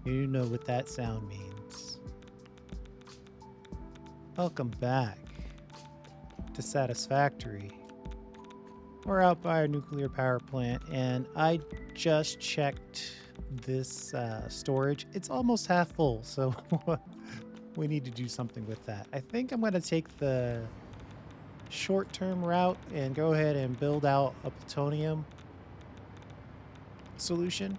You know what that sound means. Welcome back to Satisfactory. We're out by a nuclear power plant, and I just checked this storage. It's almost half full, so we need to do something with that. I think I'm going to take the short-term route and go ahead and build out a plutonium solution.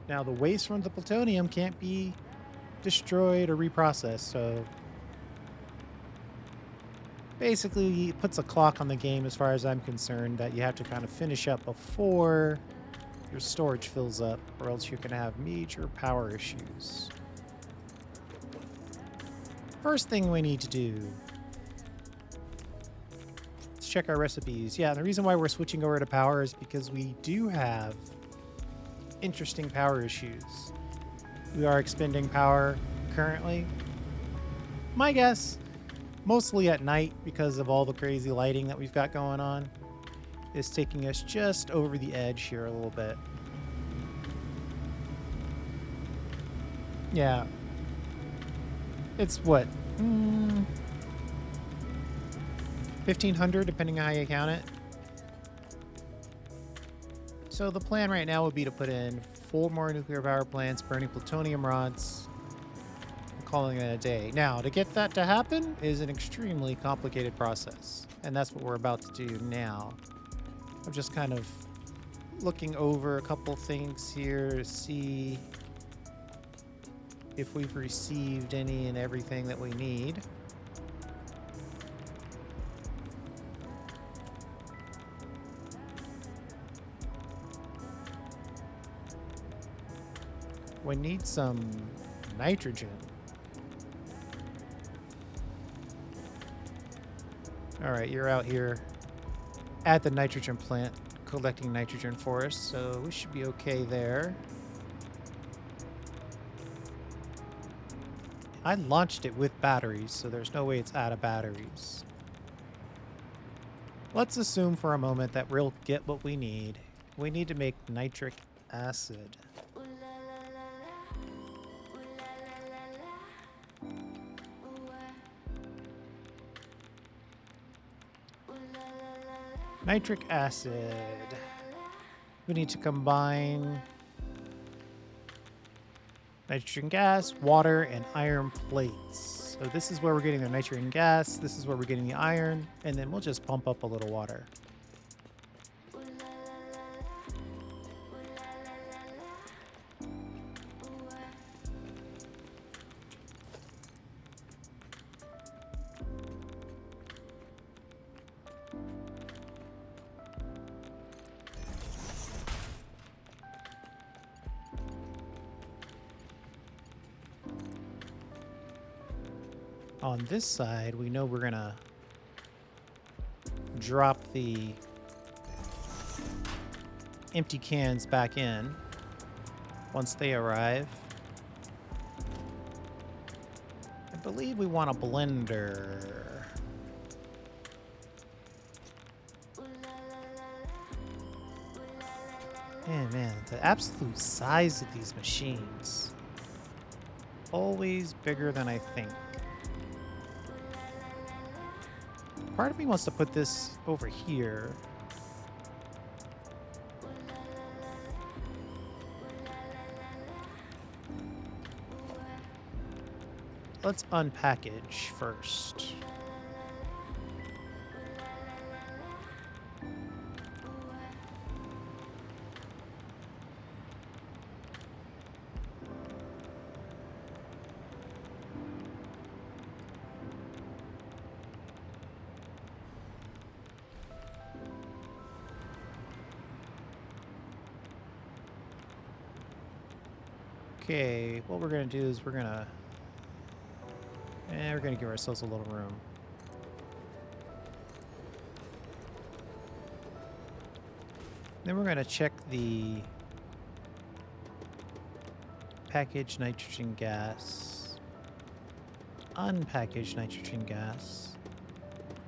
Now, the waste from the plutonium can't be destroyed or reprocessed, so basically it puts a clock on the game as far as I'm concerned that you have to kind of finish up before your storage fills up, or else you're going to have major power issues. First thing we need to do is check our recipes. Yeah, the reason why we're switching over to power is because we do have interesting power issues. We are expending power currently. My guess, mostly at night because of all the crazy lighting that we've got going on, is taking us just over the edge here a little bit. Yeah. It's what? 1,500 depending on how you count it. So the plan right now would be to put in 4 more nuclear power plants, burning plutonium rods, and calling it a day. Now, to get that to happen is an extremely complicated process, and that's what we're about to do now. I'm just kind of looking over a couple things here to see if we've received any and everything that we need. We need some nitrogen. All right, you're out here at the nitrogen plant collecting nitrogen for us, so we should be okay there. I launched it with batteries, so there's no way it's out of batteries. Let's assume for a moment that we'll get what we need. We need to make nitric acid. Nitric acid. We need to combine nitrogen gas, water, and iron plates. So this is where we're getting the nitrogen gas, this is where we're getting the iron, and then we'll just pump up a little water. On this side, we know we're gonna drop the empty cans back in once they arrive. I believe we want a blender. Man, the absolute size of these machines. Always bigger than I think. Part of me wants to put this over here. Let's unpackage first. Okay, what we're gonna do is we're gonna give ourselves a little room. Then we're gonna check the packaged nitrogen gas, unpackaged nitrogen gas.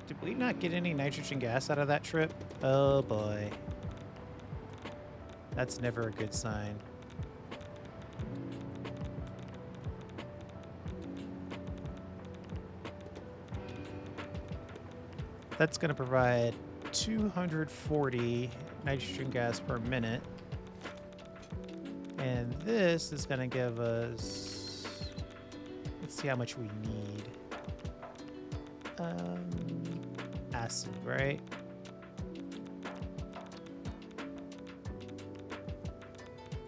Did we not get any nitrogen gas out of that trip? Oh boy. That's never a good sign. That's going to provide 240 nitrogen gas per minute. And this is going to give us, let's see how much we need. Acid, right?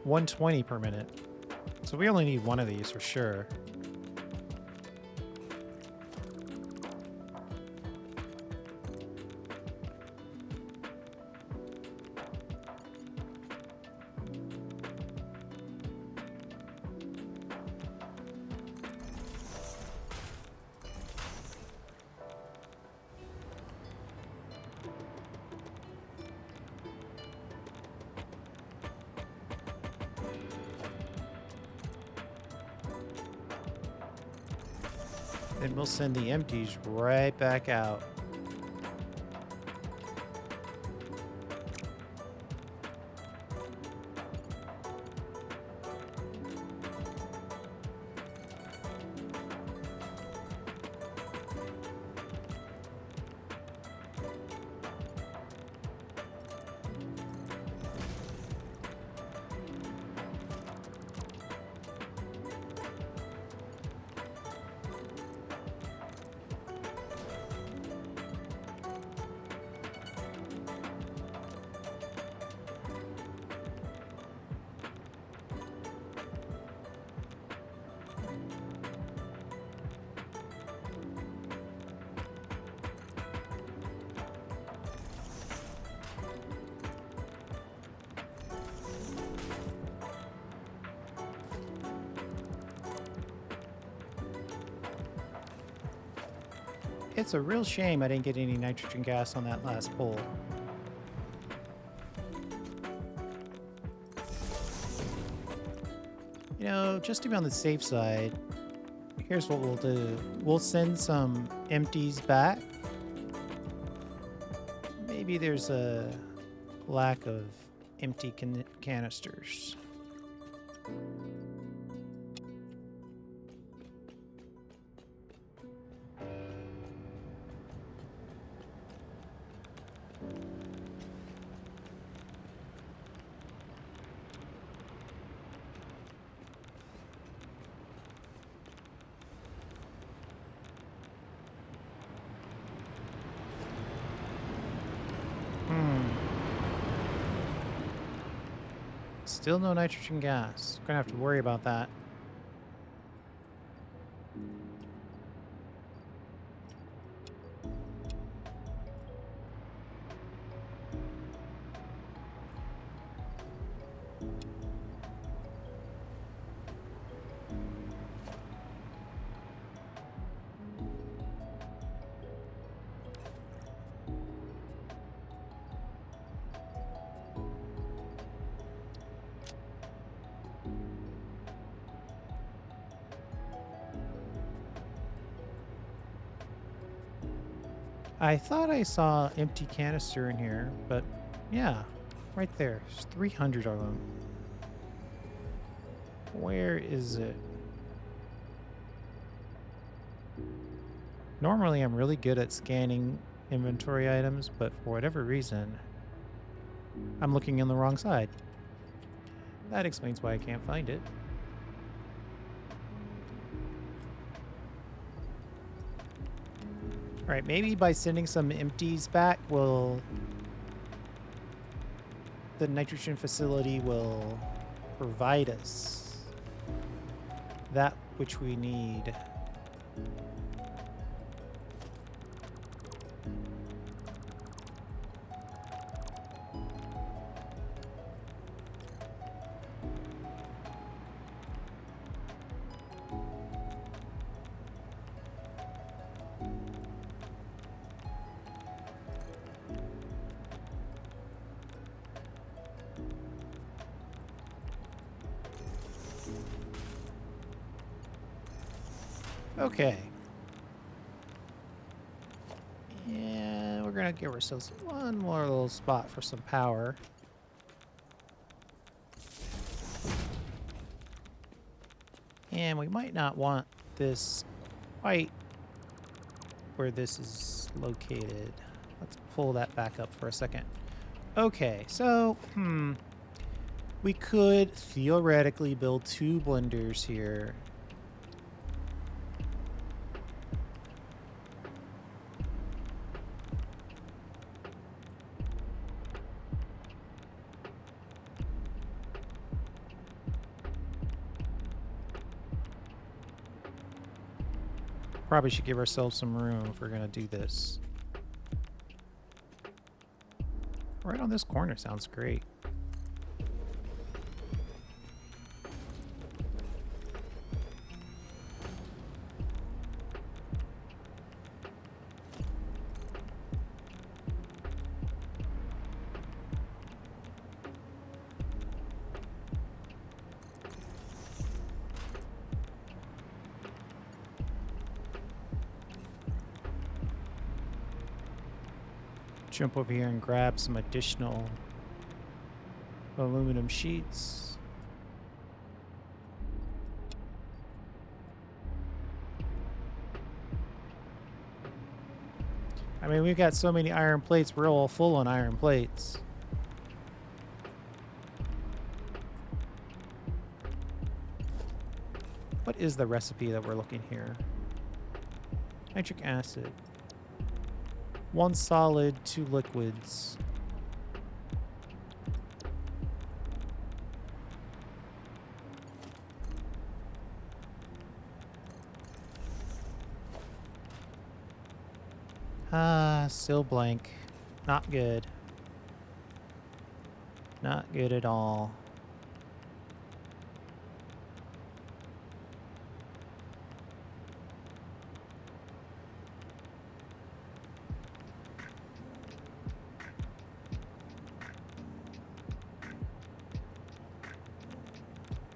$120 per minute. So we only need one of these for sure. Then we'll send the empties right back out. It's a real shame I didn't get any nitrogen gas on that last pull. You know, just to be on the safe side, here's what we'll do. We'll send some empties back. Maybe there's a lack of empty canisters. Still no nitrogen gas. Gonna have to worry about that. I thought I saw empty canister in here, but yeah, right there. There's 300 of them. Where is it? Normally I'm really good at scanning inventory items, but for whatever reason, I'm looking on the wrong side. That explains why I can't find it. All right, maybe by sending some empties back, the nitrogen facility will provide us that which we need. Okay. Yeah, we're gonna give ourselves one more little spot for some power. And we might not want this quite where this is located. Let's pull that back up for a second. Okay, so, we could theoretically build 2 blenders here. Probably should give ourselves some room if we're going to do this. Right on this corner sounds great. Jump over here and grab some additional aluminum sheets. I mean, we've got so many iron plates, we're all full on iron plates. What is the recipe that we're looking here? Nitric acid. 1 solid, 2 liquids. Still blank. Not good. Not good at all.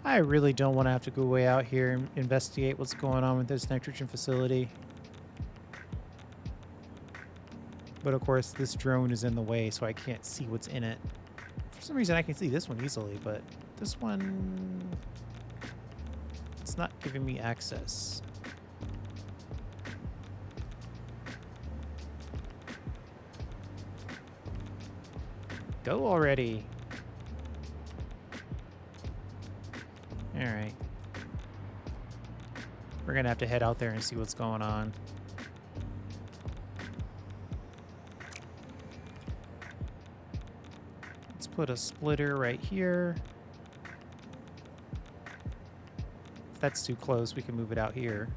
I really don't want to have to go way out here and investigate what's going on with this nitrogen facility. But of course, this drone is in the way, so I can't see what's in it. For some reason, I can see this one easily, but this one... it's not giving me access. Go already. Alright. We're gonna have to head out there and see what's going on. Let's put a splitter right here. If that's too close, we can move it out here.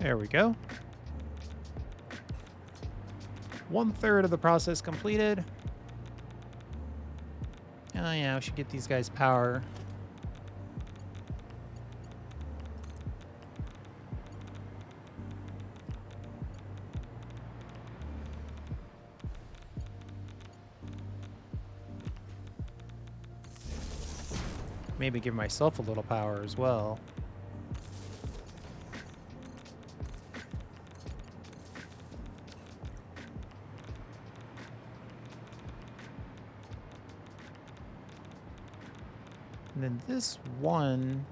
There we go. 1/3 of the process completed. Oh yeah, we should get these guys power. Maybe give myself a little power as well. And then this one...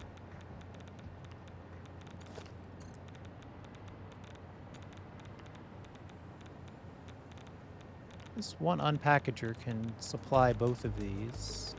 this one unpackager can supply both of these.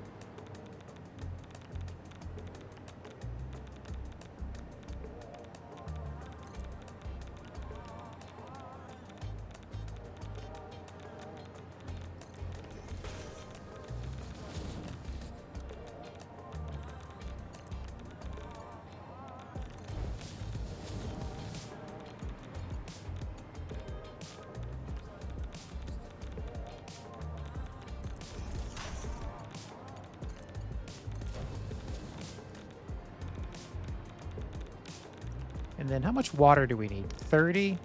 And then how much water do we need? 30?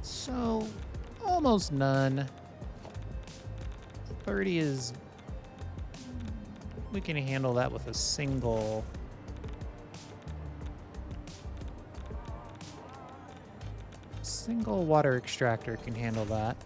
So, almost none. 30 is... We can handle that with a single... Single water extractor can handle that.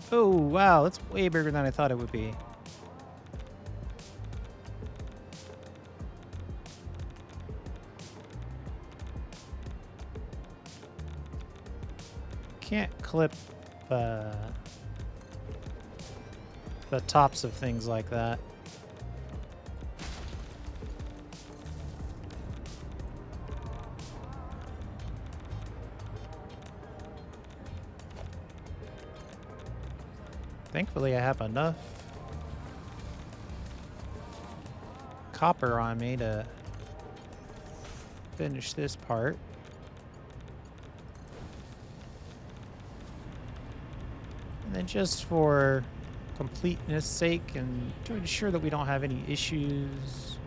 Oh, wow, that's way bigger than I thought it would be. Can't clip the tops of things like that. Thankfully, I have enough copper on me to finish this part. And then just for completeness sake and to ensure that we don't have any issues,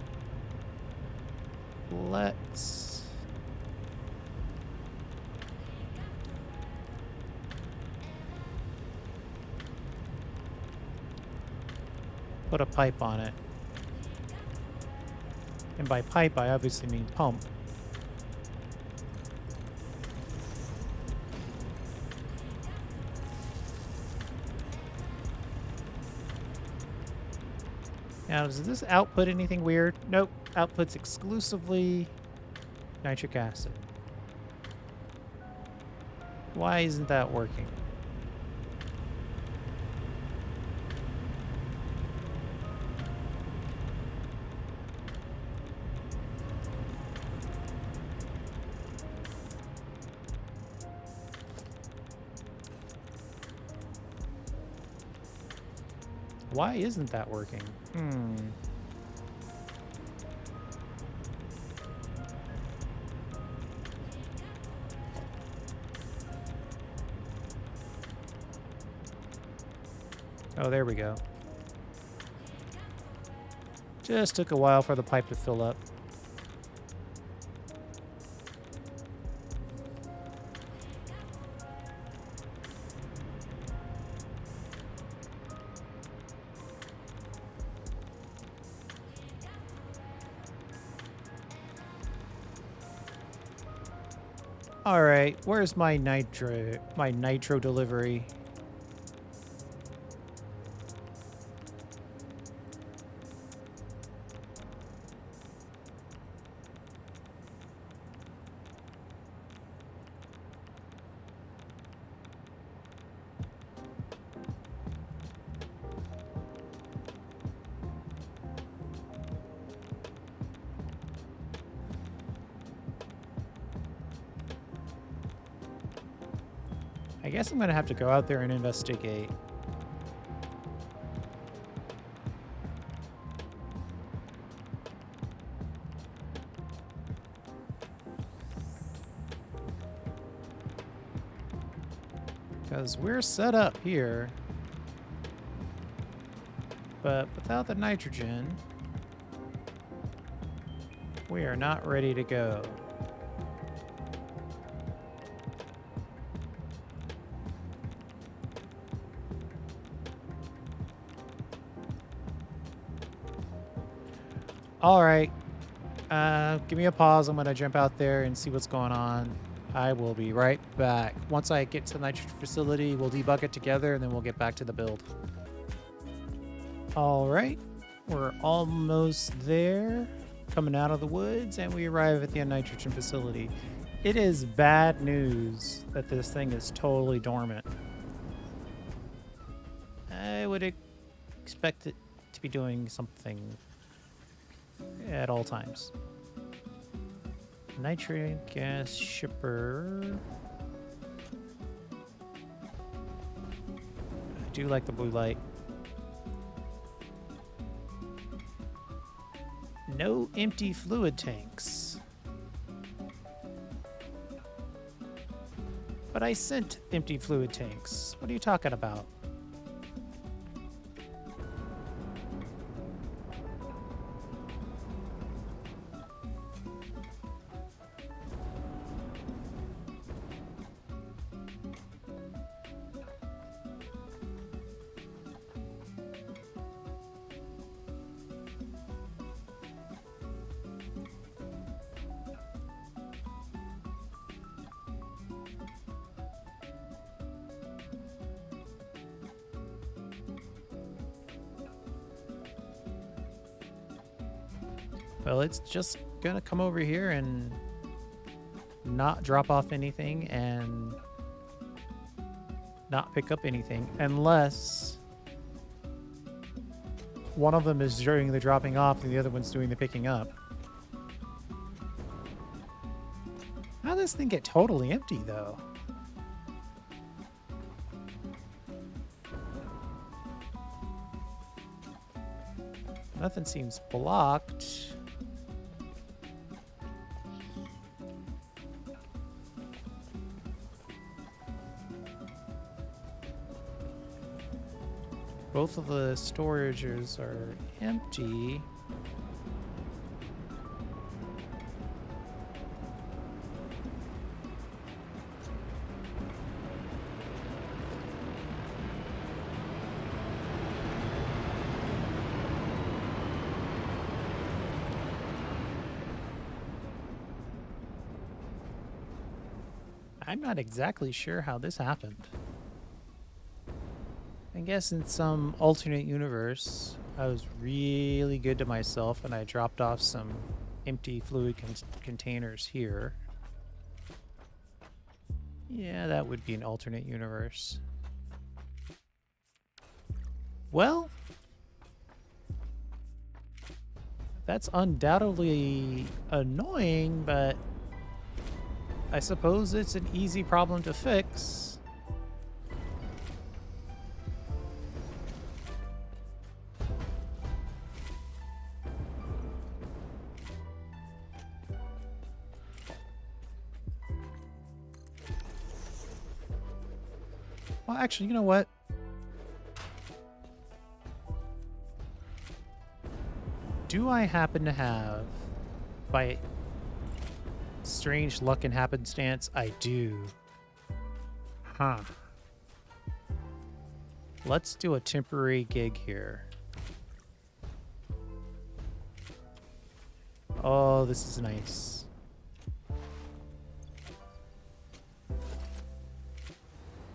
let's... put a pipe on it. And by pipe, I obviously mean pump. Now, does this output anything weird? Nope. Outputs exclusively nitric acid. Why isn't that working? Why isn't that working? Oh, there we go. Just took a while for the pipe to fill up. All right, where's my nitro delivery? I guess I'm gonna have to go out there and investigate. Because we're set up here, but without the nitrogen, we are not ready to go. All right, give me a pause. I'm gonna jump out there and see what's going on. I will be right back. Once I get to the nitrogen facility, we'll debug it together and then we'll get back to the build. All right, We're almost there, coming out of the woods, and we arrive at the nitrogen facility. It is bad news that this thing is totally dormant. I would expect it to be doing something at all times. Nitrogen gas shipper. I do like the blue light. No empty fluid tanks. But I sent empty fluid tanks. What are you talking about? Well, it's just gonna come over here and not drop off anything and not pick up anything unless one of them is doing the dropping off and the other one's doing the picking up. How does this thing get totally empty though? Nothing seems blocked. Both of the storages are empty. I'm not exactly sure how this happened. I guess in some alternate universe, I was really good to myself and I dropped off some empty fluid containers here. Yeah, that would be an alternate universe. Well, that's undoubtedly annoying, but I suppose it's an easy problem to fix. Well, actually, you know what? Do I happen to have, by strange luck and happenstance, I do. Huh. Let's do a temporary gig here. Oh, this is nice.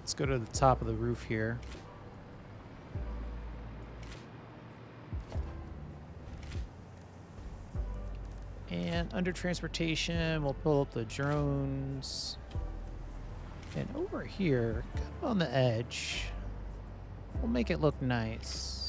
Let's go to the top of the roof here. And under transportation, we'll pull up the drones. And over here, kind of on the edge, we'll make it look nice.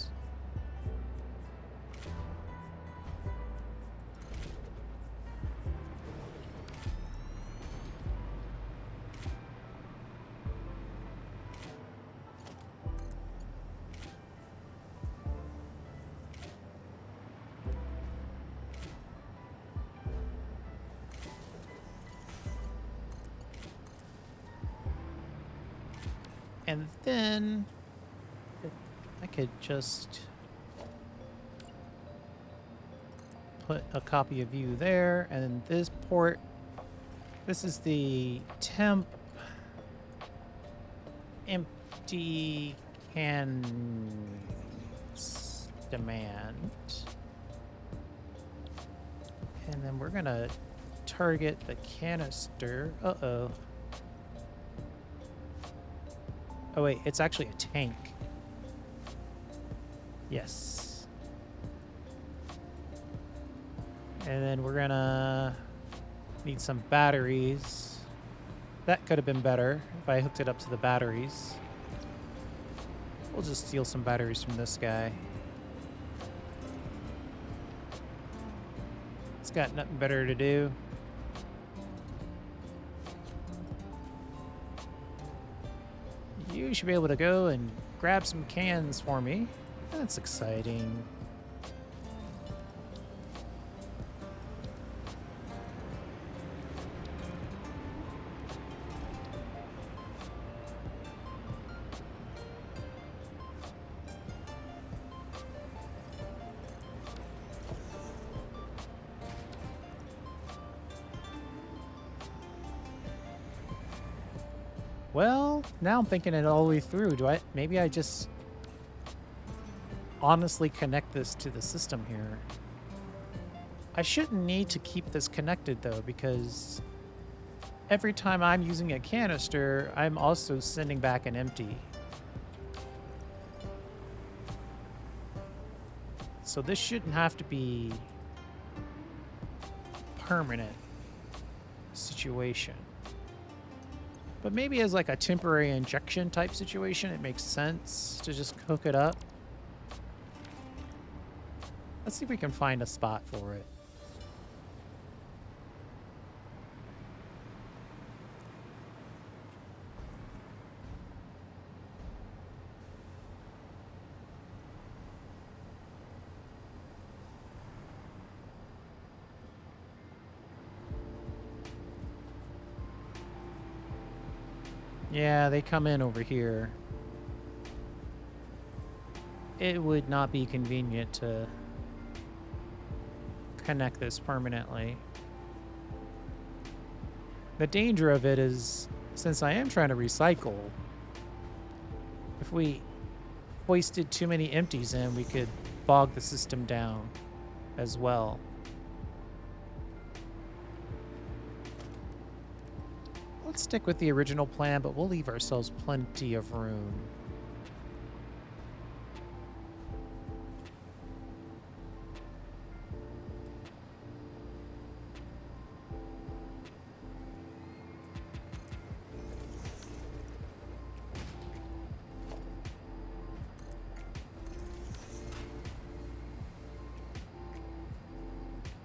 And then I could just put a copy of you there, and then this port, this is the temp empty cans demand. And then we're gonna target the canister. Uh-oh. Oh wait, it's actually a tank. Yes. And then we're gonna need some batteries. That could have been better if I hooked it up to the batteries. We'll just steal some batteries from this guy. It's got nothing better to do. You should be able to go and grab some cans for me. That's exciting. Well, now I'm thinking it all the way through. Maybe I just honestly connect this to the system here. I shouldn't need to keep this connected though, because every time I'm using a canister, I'm also sending back an empty. So this shouldn't have to be a permanent situation. But maybe as like a temporary injection type situation, it makes sense to just hook it up. Let's see if we can find a spot for it. Yeah, they come in over here. It would not be convenient to connect this permanently. The danger of it is, since I am trying to recycle, if we hoisted too many empties in, we could bog the system down as well. Let's stick with the original plan, but we'll leave ourselves plenty of room.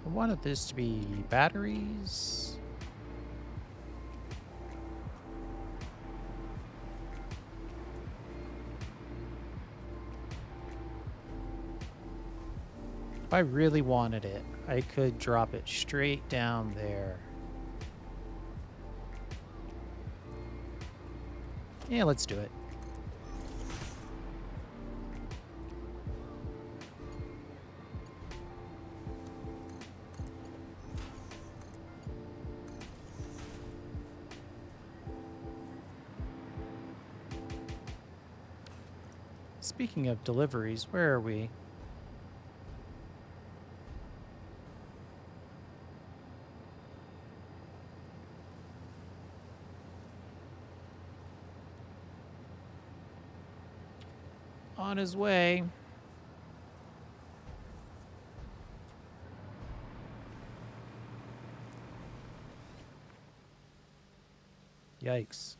I wanted this to be batteries. If I really wanted it, I could drop it straight down there. Yeah, let's do it. Speaking of deliveries, where are we? On his way. Yikes.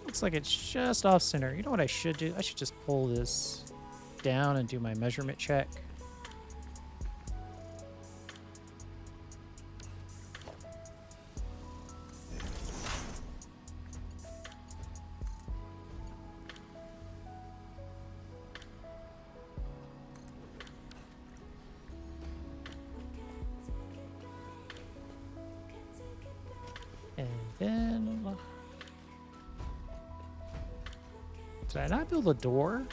Looks like it's just off center. You know what I should do? I should just pull this down and do my measurement check. And then... Did I not build a door?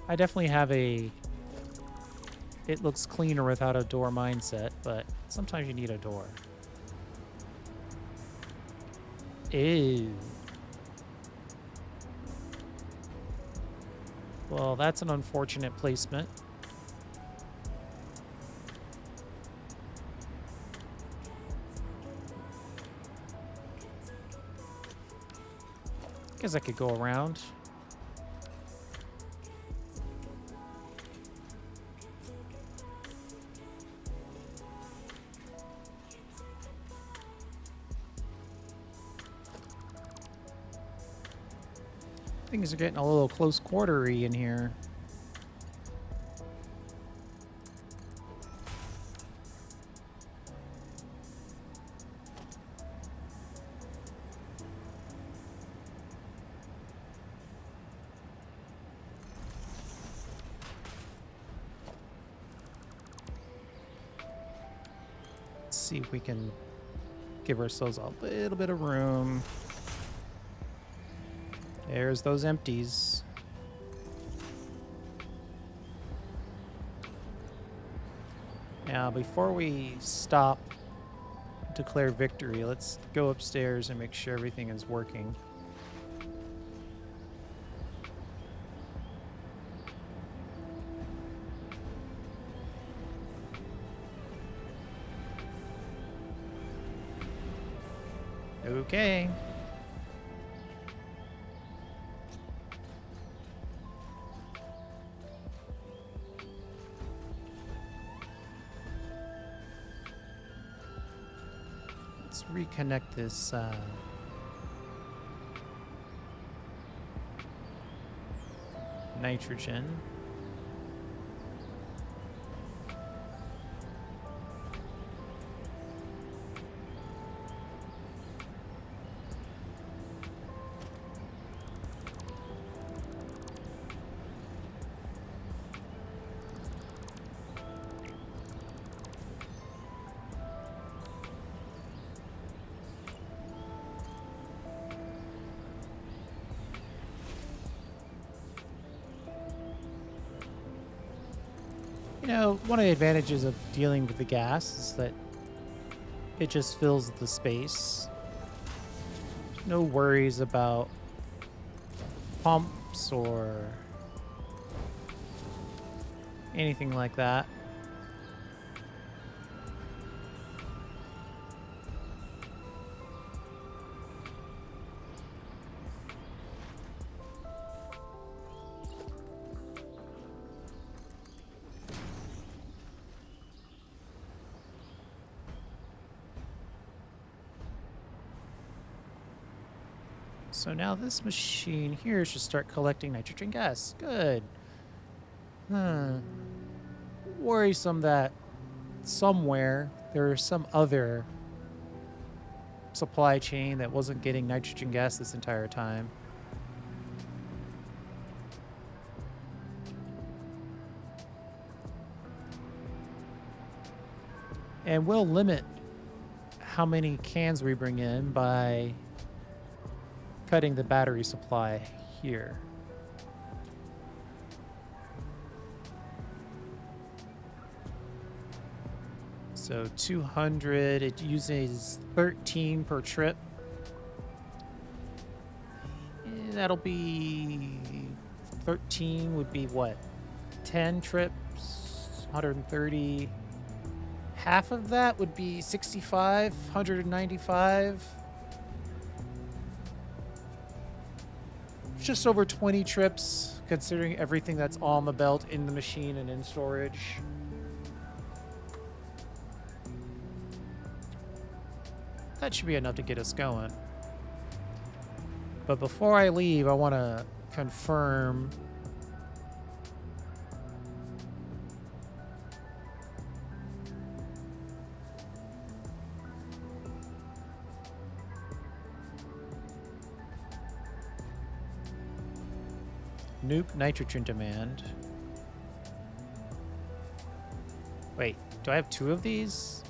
I definitely have a... It looks cleaner without a door mindset, but sometimes you need a door. Ew. Well, that's an unfortunate placement. Guess I could go around. Things are getting a little close quartery in here. Let's see if we can give ourselves a little bit of room. There's those empties. Now, before we stop, declare victory, let's go upstairs and make sure everything is working. Okay. Let's reconnect this nitrogen. You know, one of the advantages of dealing with the gas is that it just fills the space. No worries about pumps or anything like that. So now this machine here should start collecting nitrogen gas. Good. Worrisome that somewhere there is some other supply chain that wasn't getting nitrogen gas this entire time. And we'll limit how many cans we bring in by cutting the battery supply here. So 200, it uses 13 per trip. That'll be 13 would be what? 10 trips, 130. Half of that would be 65, 195. Just over 20 trips, considering everything that's on the belt, in the machine, and in storage. That should be enough to get us going. But before I leave, I want to confirm nuke nitrogen demand. Wait, do I have two of these?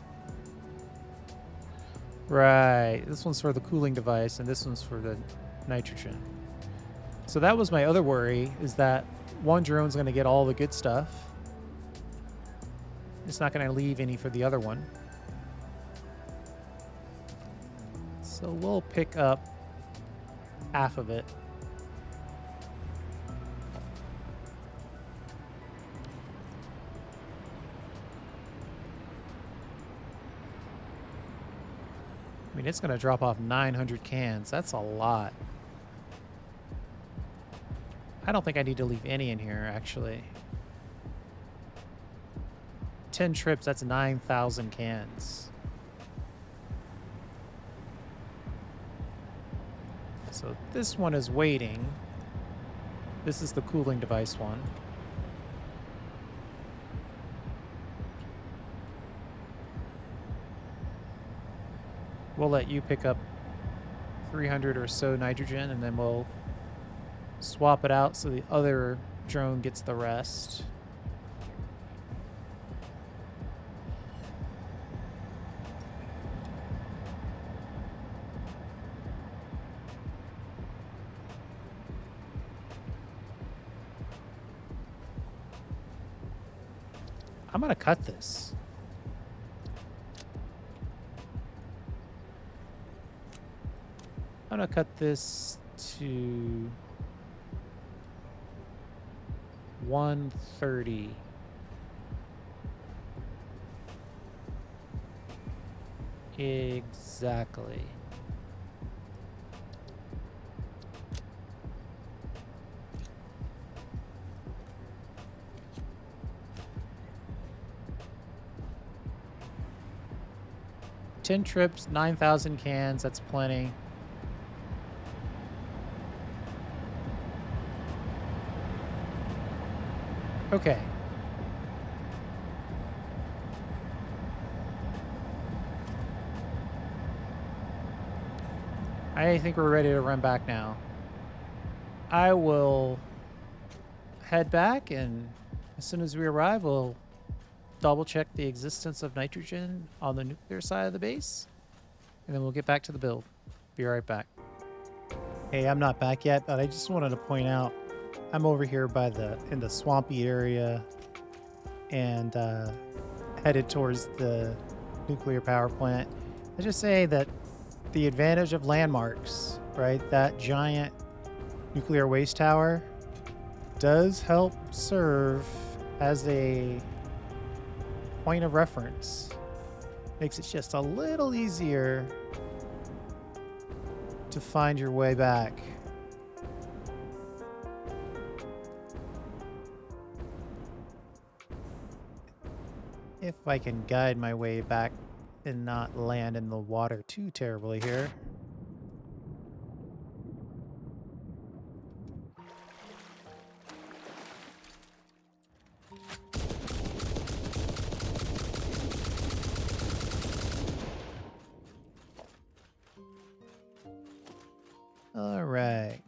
Right, this one's for the cooling device and this one's for the nitrogen. So that was my other worry, is that one drone's going to get all the good stuff. It's not going to leave any for the other one. So we'll pick up half of it. I mean, it's going to drop off 900 cans. That's a lot. I don't think I need to leave any in here, actually. 10 trips, that's 9,000 cans. So this one is waiting. This is the cooling device one. We'll let you pick up 300 or so nitrogen, and then we'll swap it out so the other drone gets the rest. I'm gonna cut this. I'm gonna cut this to 130. Exactly. Ten trips, 9,000 cans, that's plenty. Okay. I think we're ready to run back now. I will head back, and as soon as we arrive, we'll double check the existence of nitrogen on the nuclear side of the base, and then we'll get back to the build. Be right back. Hey, I'm not back yet, but I just wanted to point out I'm over here in the swampy area and headed towards the nuclear power plant. I just say that the advantage of landmarks, right? That giant nuclear waste tower does help serve as a point of reference. Makes it just a little easier to find your way back. If I can guide my way back and not land in the water too terribly here. All right.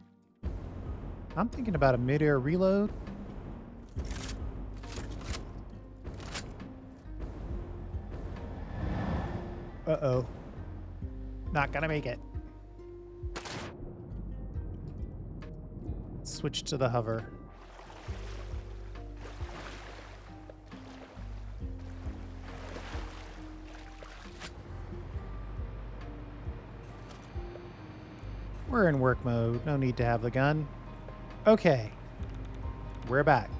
I'm thinking about a mid-air reload. Uh-oh. Not gonna make it. Switch to the hover. We're in work mode. No need to have the gun. Okay. We're back.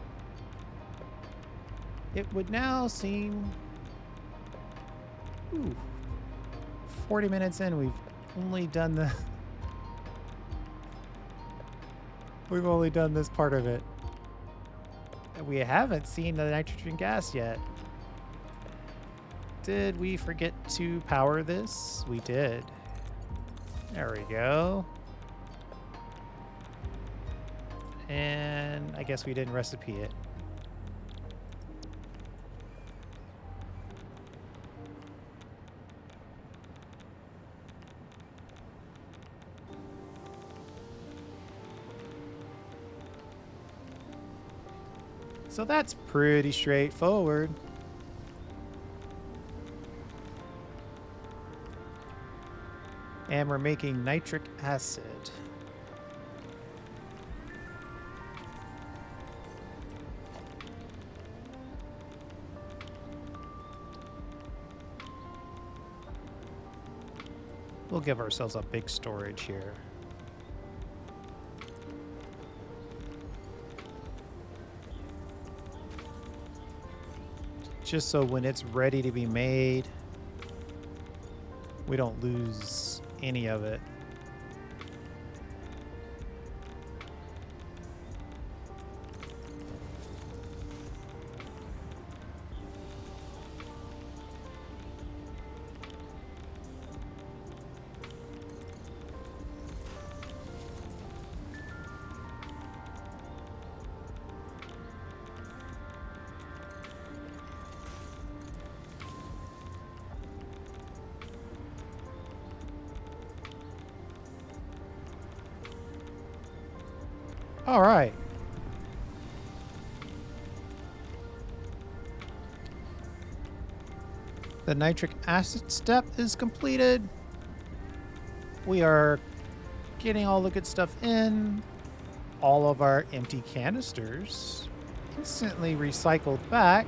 It would now seem... Ooh. 40 minutes in, we've only done we've only done this part of it. And we haven't seen the nitrogen gas yet. Did we forget to power this? We did. There we go. And I guess we didn't recipe it. So that's pretty straightforward. And we're making nitric acid. We'll give ourselves a big storage here. Just so when it's ready to be made, we don't lose any of it. All right. The nitric acid step is completed. We are getting all the good stuff in. All of our empty canisters instantly recycled back.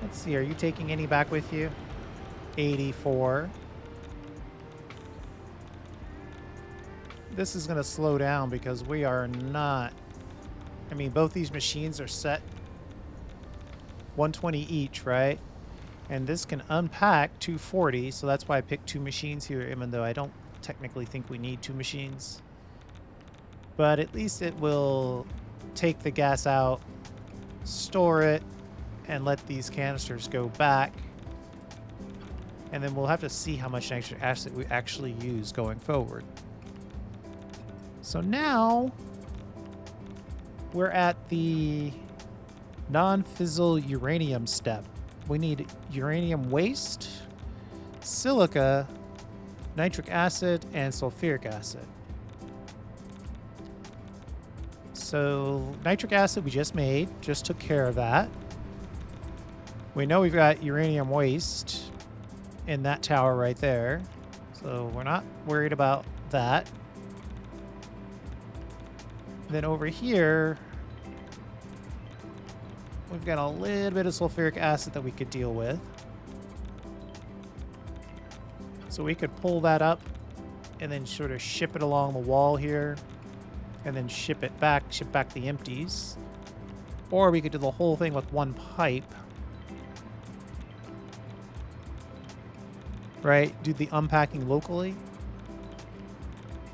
Let's see, are you taking any back with you? 84. This is going to slow down because we are not... I mean, both these machines are set 120 each, right? And this can unpack 240, so that's why I picked 2 machines here, even though I don't technically think we need 2 machines. But at least it will take the gas out, store it, and let these canisters go back. And then we'll have to see how much nitric acid we actually use going forward. So now we're at the non-fissile uranium step. We need uranium waste, silica, nitric acid, and sulfuric acid. So nitric acid we just made, just took care of that. We know we've got uranium waste in that tower right there, so we're not worried about that. Then over here, we've got a little bit of sulfuric acid that we could deal with. So we could pull that up and then sort of ship it along the wall here and then ship back the empties. Or we could do the whole thing with one pipe. Right? Do the unpacking locally.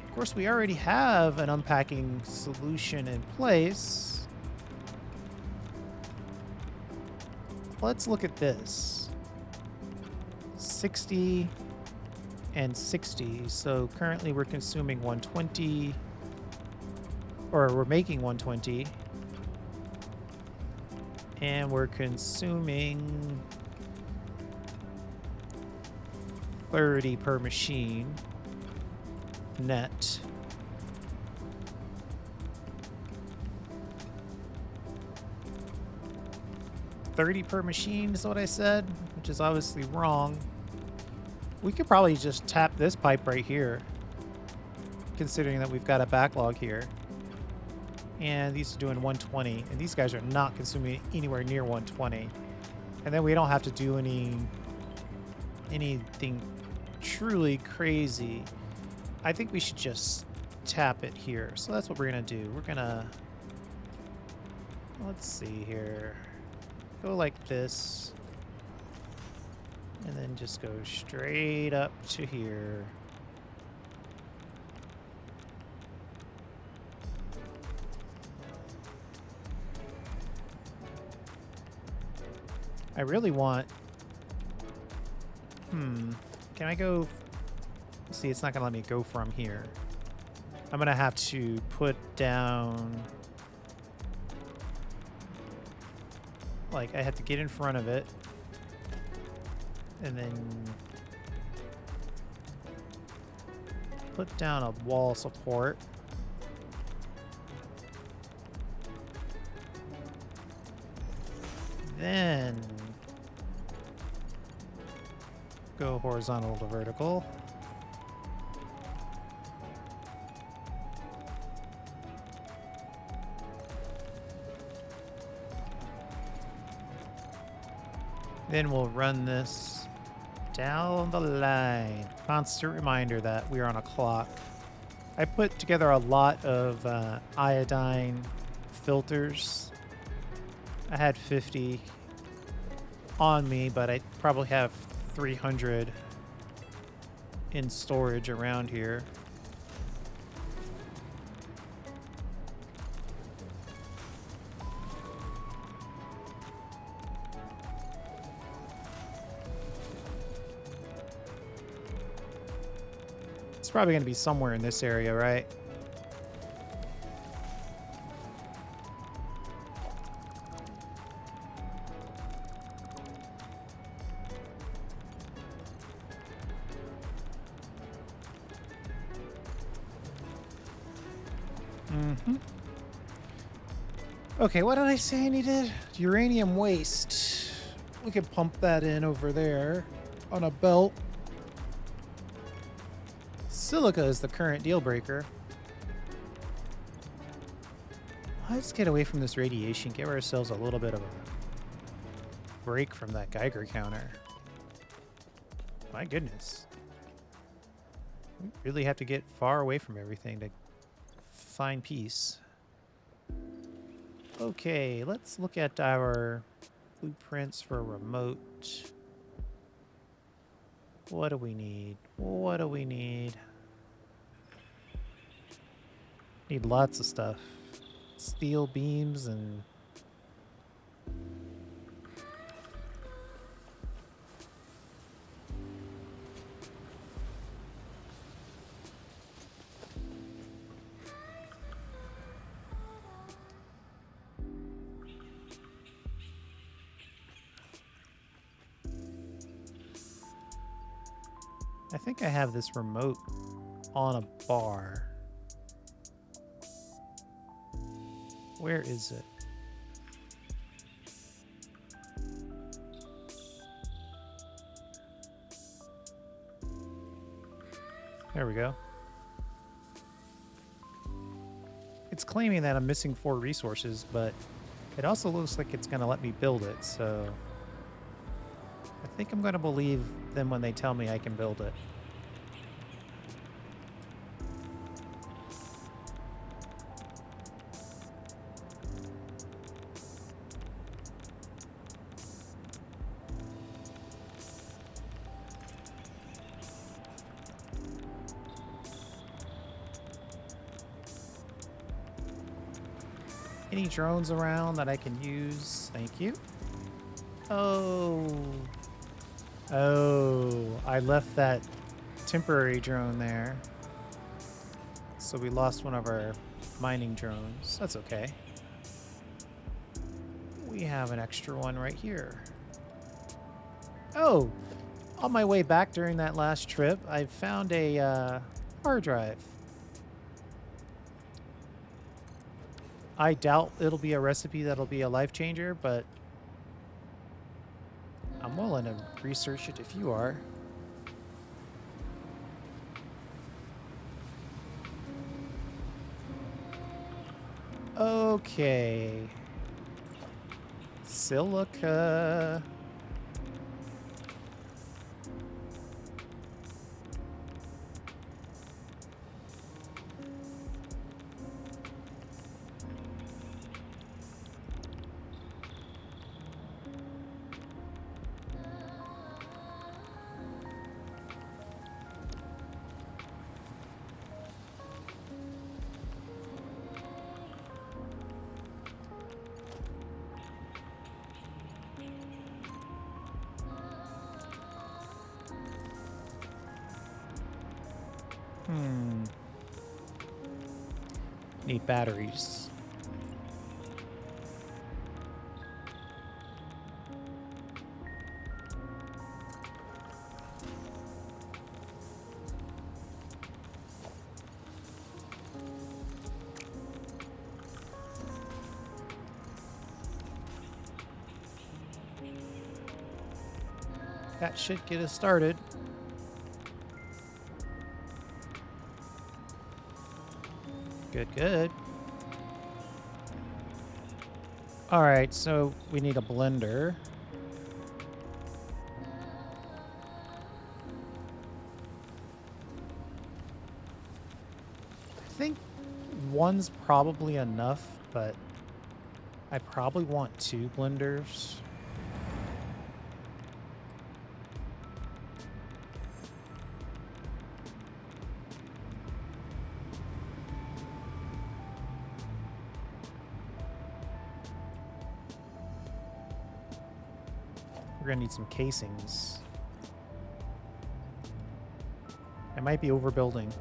Of course, we already have an unpacking solution in place. Let's look at this. 60 and 60. So currently we're consuming 120, or we're making 120. And we're consuming 30 per machine net. $30 per machine is what I said, which is obviously wrong. We could probably just tap this pipe right here, considering that we've got a backlog here. And these are doing 120, and these guys are not consuming anywhere near 120. And then we don't have to do anything truly crazy. I think we should just tap it here. So that's what we're gonna do. We're gonna, let's see here, go like this, and then just go straight up to here. I really want, can I go, see, it's not gonna let me go from here. I'm gonna have to put down, like, I have to get in front of it and then put down a wall support. Then go horizontal to vertical. Then we'll run this down the line. Constant reminder that we are on a clock. I put together a lot of iodine filters. I had 50 on me, but I probably have 300 in storage around here. It's probably going to be somewhere in this area, right? Mm-hmm. Okay, what did I say I needed? Uranium waste. We can pump that in over there on a belt. Silica is the current deal breaker. Let's get away from this radiation, give ourselves a little bit of a break from that Geiger counter. My goodness. We really have to get far away from everything to find peace. Okay, let's look at our blueprints for a remote. What do we need? What do we need? Need lots of stuff. Steel beams and... I think I have this remote on a bar. Where is it? There we go. It's claiming that I'm missing 4 resources, but it also looks like it's going to let me build it, so I think I'm going to believe them when they tell me I can build it. Any drones around that I can use? Thank you. Oh. Oh, I left that temporary drone there. So we lost one of our mining drones. That's okay. We have an extra one right here. Oh, on my way back during that last trip, I found a hard drive. I doubt it'll be a recipe that'll be a life changer, but I'm willing to research it if you are. Okay. Silica. Need batteries. That should get us started. Good, good. All right, so we need a blender. I think one's probably enough, but I probably want 2 blenders. We're gonna need some casings. I might be overbuilding.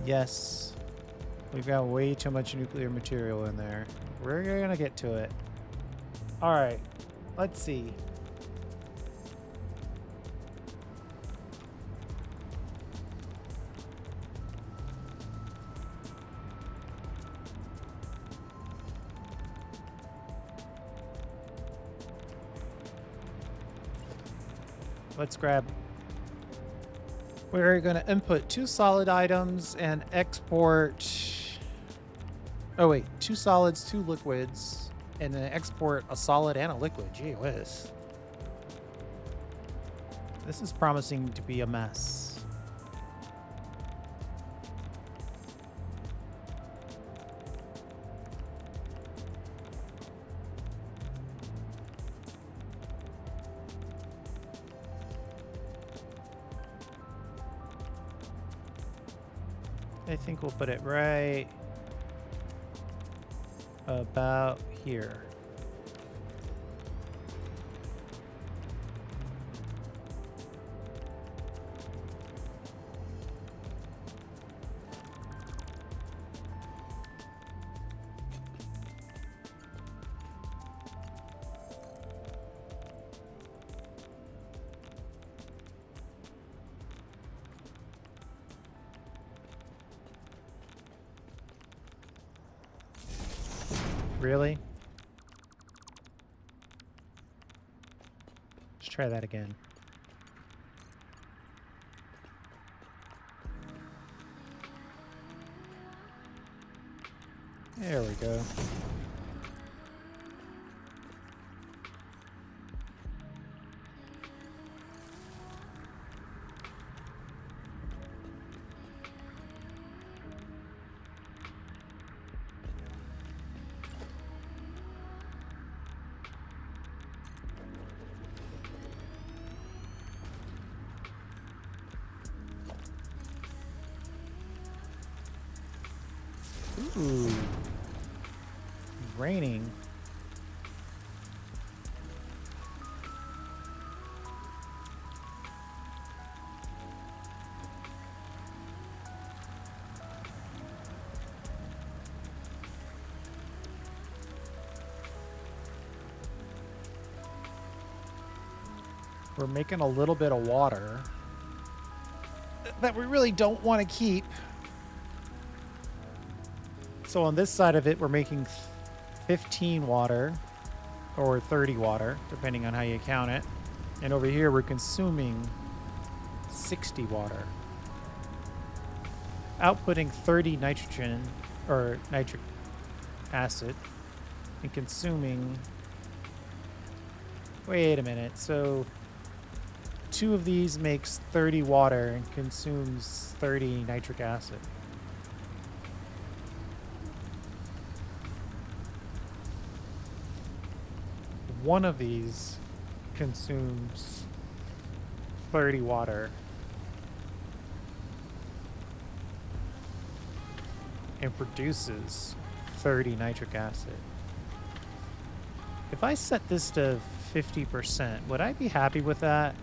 Yes. We've got way too much nuclear material in there. We're gonna get to it. Alright. Let's see. let's grab. We're going to input 2 solid items and export. Oh, wait. 2 solids, 2 liquids, and then export a solid and a liquid. Gee whiz. This is promising to be a mess. I think we'll put it right about here. Really? Let's try that again. There we go. Ooh. Raining. We're making a little bit of water that we really don't want to keep. So on this side of it, we're making 15 water or 30 water, depending on how you count it. And over here, we're consuming 60 water. Outputting 30 nitrogen or nitric acid and consuming. Wait a minute. So 2 of these makes 30 water and consumes 30 nitric acid. One of these consumes 30 water and produces 30 nitric acid. If I set this to 50%, would I be happy with that?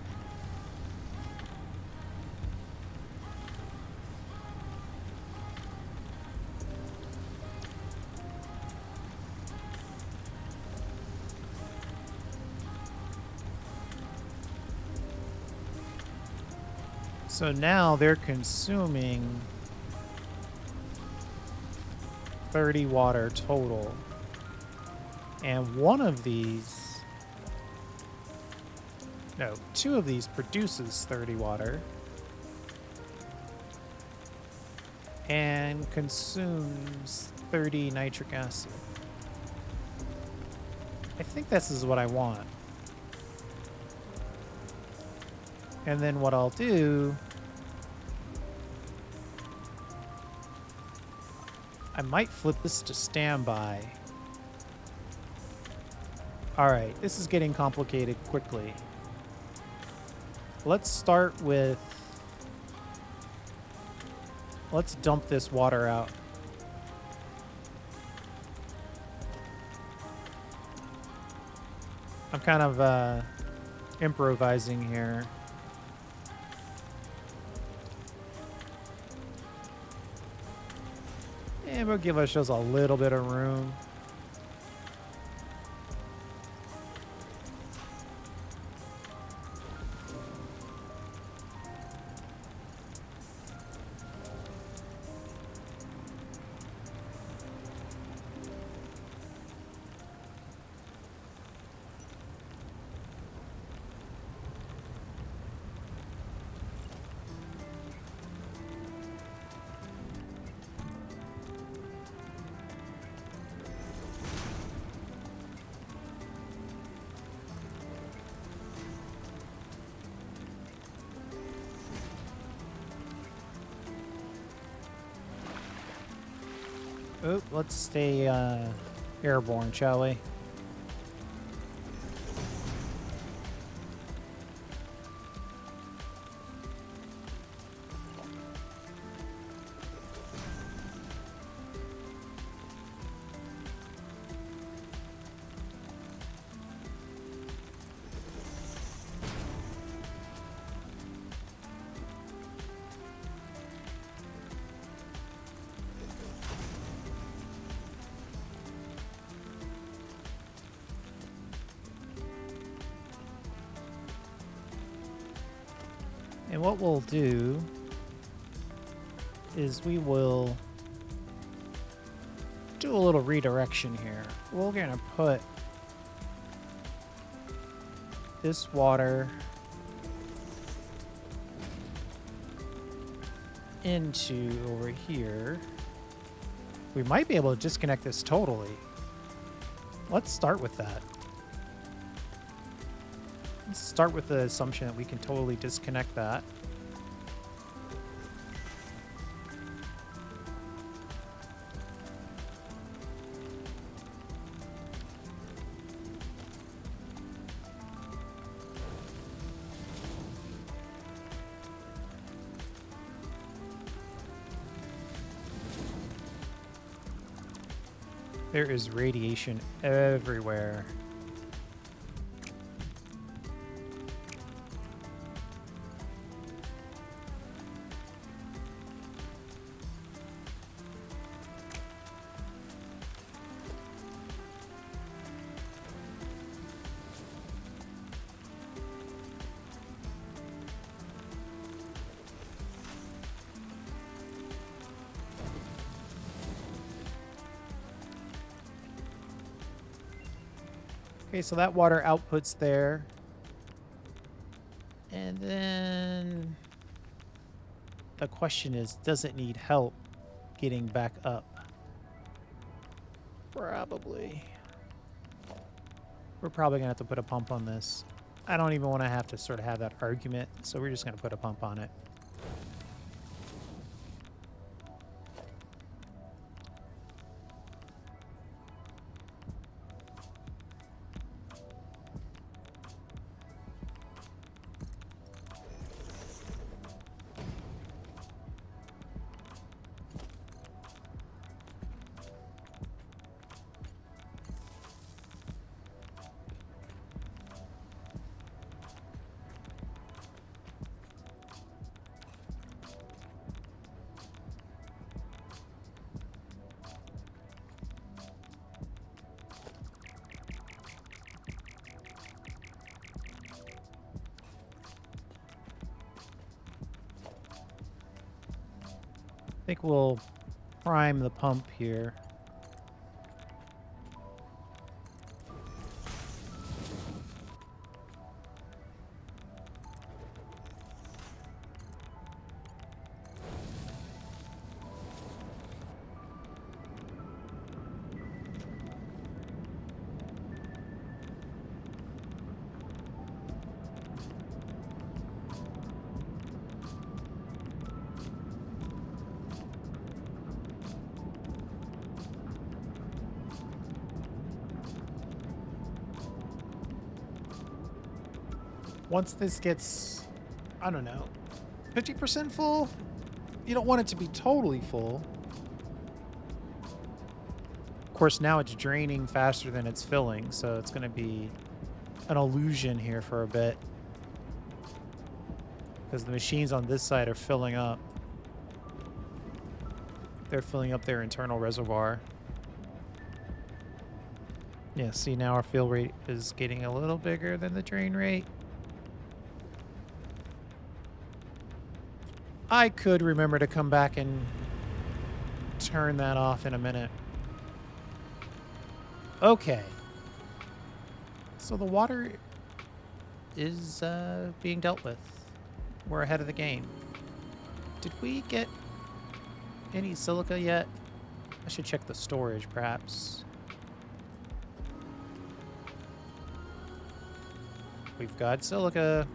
So now they're consuming 30 water total. And one of these, no, 2 of these produces 30 water and consumes 30 nitric acid. I think this is what I want. And then what I'll do, I might flip this to standby. All right, this is getting complicated quickly. Let's start with, let's dump this water out. I'm kind of improvising here. And we'll give ourselves a little bit of room. Oh, let's stay airborne, shall we? And what we'll do is we will do a little redirection here. We're going to put this water into over here. We might be able to disconnect this totally. Let's start with that. Let's start with the assumption that we can totally disconnect that. There is radiation everywhere. Okay, so that water outputs there. And then the question is, does it need help getting back up? Probably. We're probably going to have to put a pump on this. I don't even want to have to sort of have that argument, so we're just going to put a pump on it. I think we'll prime the pump here. Once this gets, I don't know, 50% full, you don't want it to be totally full. Of course, now it's draining faster than it's filling, so it's going to be an illusion here for a bit. Because the machines on this side are filling up. They're filling up their internal reservoir. Yeah, see, now our fill rate is getting a little bigger than the drain rate. I could remember to come back and turn that off in a minute. Okay. So the water is being dealt with. We're ahead of the game. Did we get any silica yet? I should check the storage, perhaps. We've got silica.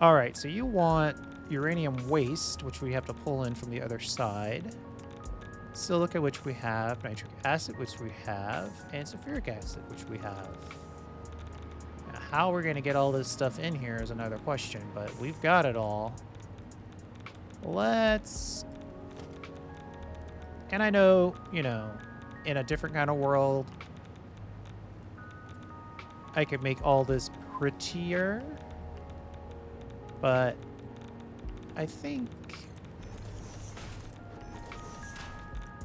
All right, so you want uranium waste, which we have to pull in from the other side. Silica, which we have. Nitric acid, which we have. And sulfuric acid, which we have. Now, how we're going to get all this stuff in here is another question, but we've got it all. Let's... And I know, you know, in a different kind of world, I could make all this prettier, but I think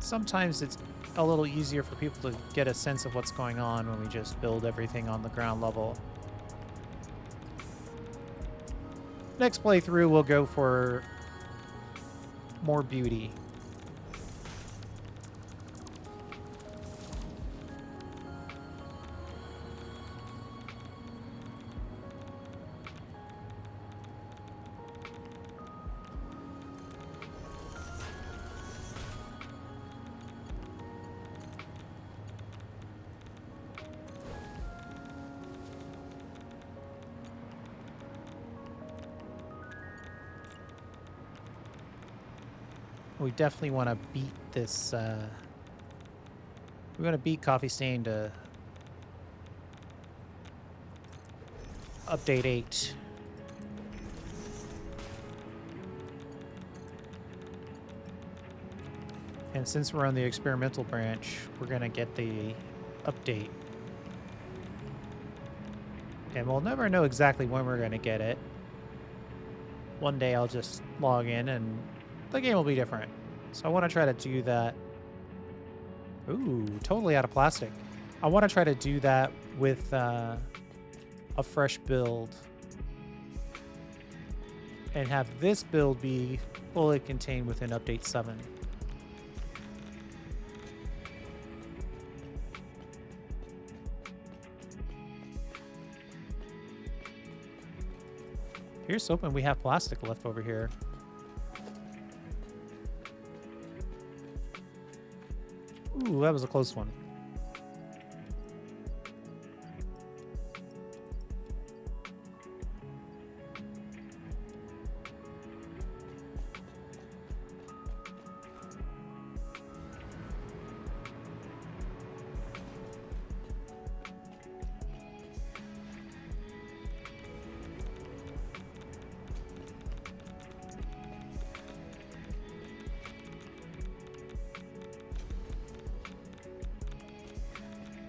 sometimes it's a little easier for people to get a sense of what's going on when we just build everything on the ground level. Next playthrough, we'll go for more beauty. We definitely want to beat this, we're going to beat Coffee Stain to update 8. And since we're on the experimental branch, we're going to get the update. And we'll never know exactly when we're going to get it. One day I'll just log in and the game will be different. So I want to try to do that. Ooh, totally out of plastic. I want to try to do that with a fresh build. And have this build be fully contained within Update 7. Here's hoping we have plastic left over here. Ooh, that was a close one.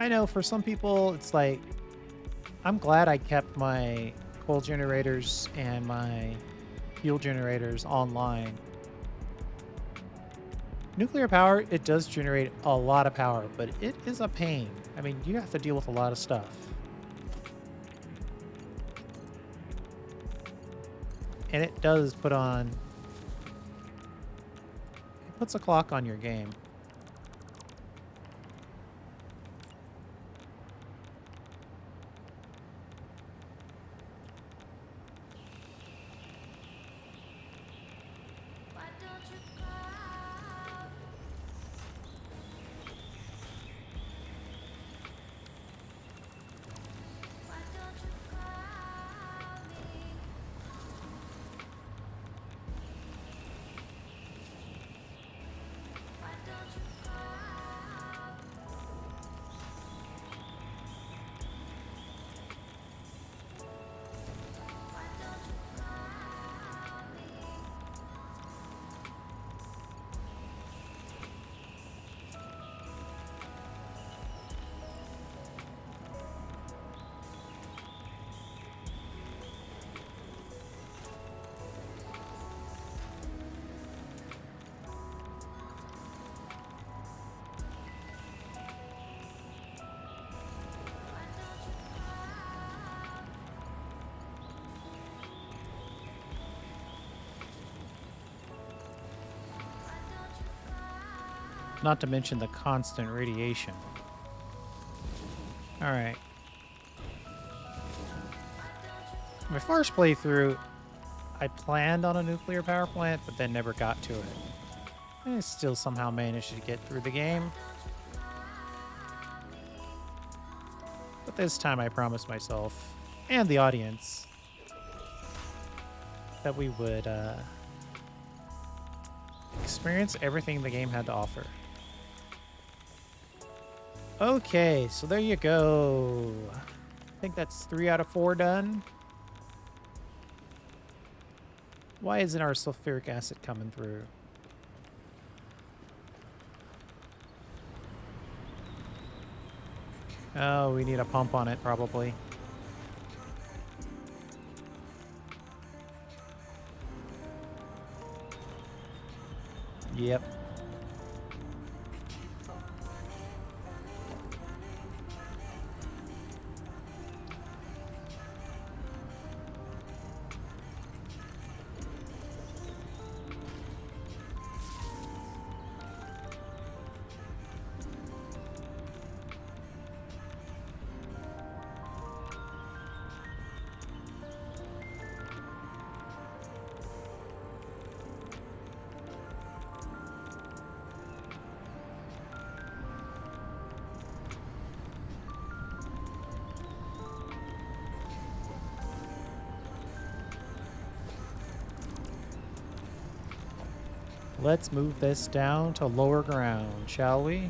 I know for some people, it's like, I'm glad I kept my coal generators and my fuel generators online. Nuclear power, it does generate a lot of power, but it is a pain. I mean, you have to deal with a lot of stuff. And it does put on... It puts a clock on your game. Not to mention the constant radiation. All right. My first playthrough, I planned on a nuclear power plant, but then never got to it. I still somehow managed to get through the game. But this time I promised myself, and the audience, that we would experience everything the game had to offer. Okay, so there you go. I think that's 3 out of 4 done. Why isn't our sulfuric acid coming through? Oh, we need a pump on it, probably. Yep. Let's move this down to lower ground, shall we?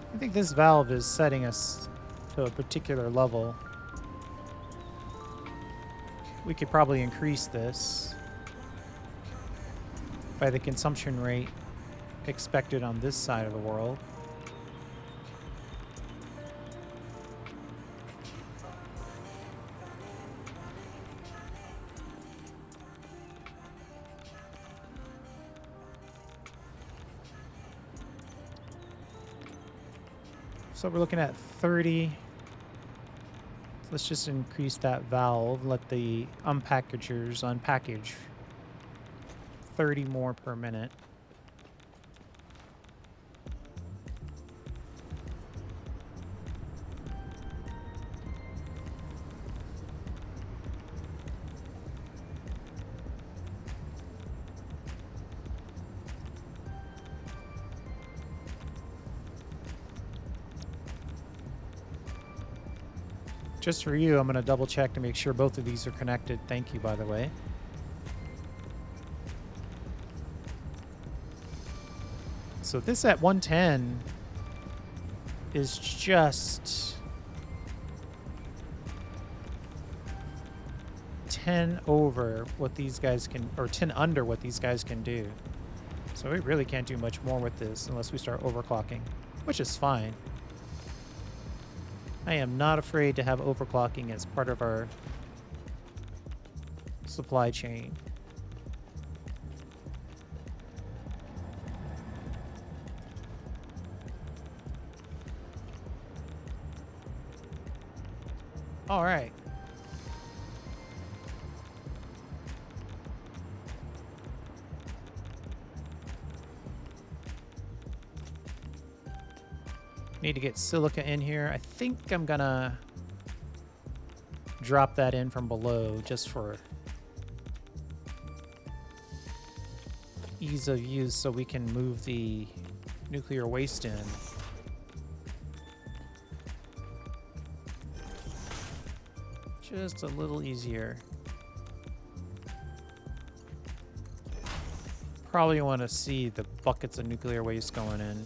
I think this valve is setting us to a particular level. We could probably increase this by the consumption rate expected on this side of the world. So we're looking at 30. So let's just increase that valve. Let the unpackagers unpackage 30 more per minute. Just for you, I'm going to double check to make sure both of these are connected. Thank you, by the way. So this at 110 is just 10 over what these guys can, or 10 under what these guys can do. So we really can't do much more with this unless we start overclocking, which is fine. I am not afraid to have overclocking as part of our supply chain. All right. Need to get silica in here. I think I'm gonna drop that in from below just for ease of use so we can move the nuclear waste in. Just a little easier. Probably want to see the buckets of nuclear waste going in.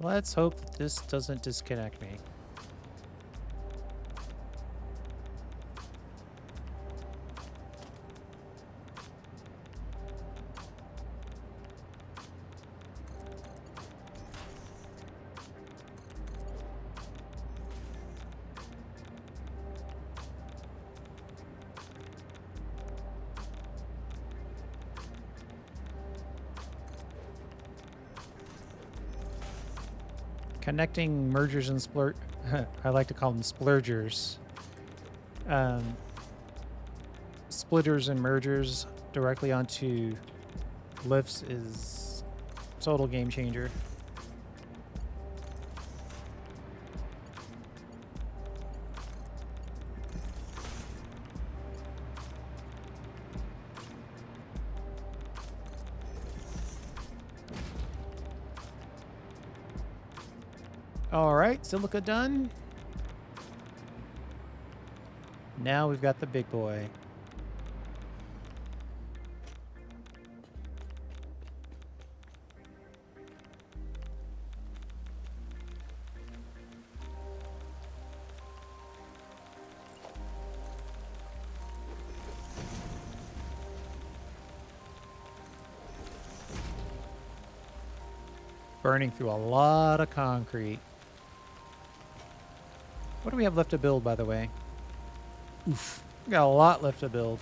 Let's hope that this doesn't disconnect me. Connecting mergers and I like to call them splurgers. Splitters and mergers directly onto lifts is total game changer. All right, silica done. Now we've got the big boy. Burning through a lot of concrete. What do we have left to build, by the way? Oof. We got a lot left to build.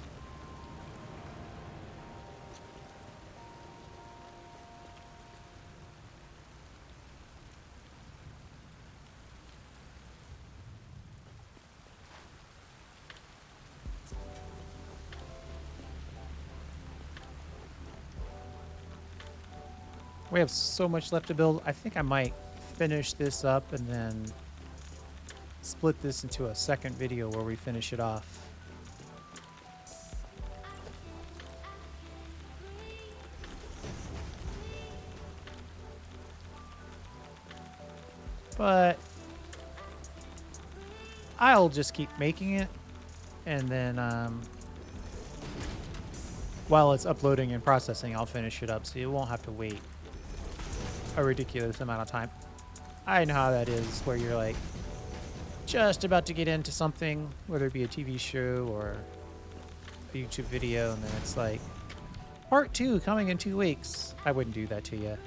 We have so much left to build. I think I might finish this up and then split this into a second video where we finish it off. But I'll just keep making it, and then while it's uploading and processing, I'll finish it up so you won't have to wait a ridiculous amount of time. I know how that is, where you're like just about to get into something, whether it be a TV show or a YouTube video, and then it's like, part 2 coming in 2 weeks. I wouldn't do that to you.